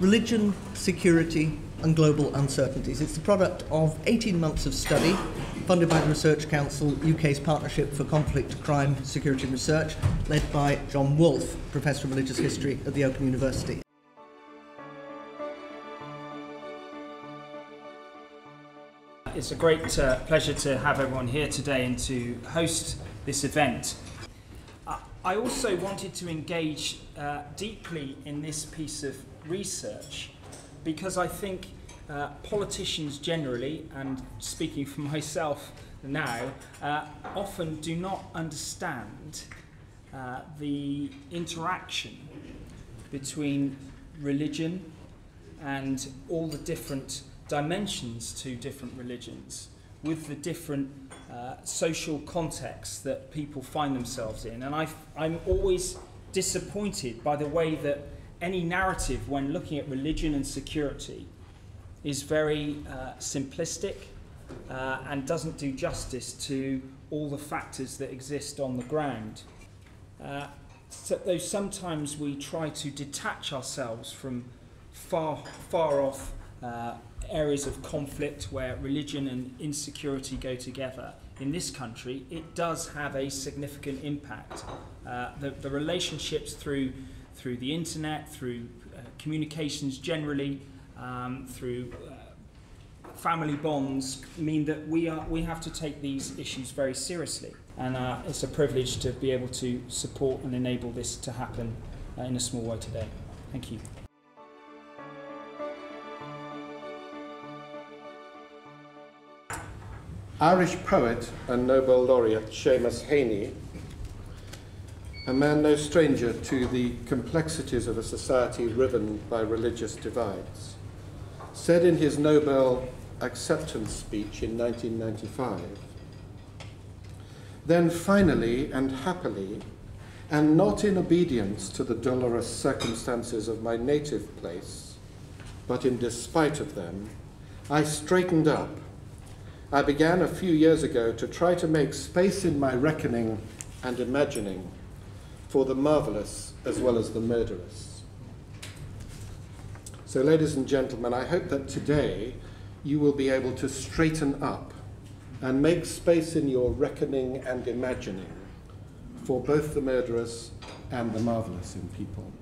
Religion, Security and Global Uncertainties. It's the product of 18 months of study funded by the Research Council, UK's Partnership for Conflict, Crime, Security and Research, led by John Wolfe, Professor of Religious History at the Open University. It's a great pleasure to have everyone here today and to host this event. I also wanted to engage deeply in this piece of research because I think politicians generally, and speaking for myself now, often do not understand the interaction between religion and all the different dimensions to different religions, with the different social contexts that people find themselves in. And I'm always disappointed by the way that any narrative when looking at religion and security is very simplistic and doesn't do justice to all the factors that exist on the ground. Though sometimes we try to detach ourselves from far off areas of conflict where religion and insecurity go together. In this country, it does have a significant impact. The relationships through the internet, through communications generally, through family bonds, mean that we have to take these issues very seriously. And it's a privilege to be able to support and enable this to happen in a small way today. Thank you. Irish poet and Nobel laureate Seamus Heaney, a man no stranger to the complexities of a society riven by religious divides, said in his Nobel acceptance speech in 1995, "Then finally and happily, and not in obedience to the dolorous circumstances of my native place, but in despite of them, I straightened up. I began a few years ago to try to make space in my reckoning and imagining for the marvellous as well as the murderous." So, ladies and gentlemen, I hope that today you will be able to straighten up and make space in your reckoning and imagining for both the murderous and the marvellous in people.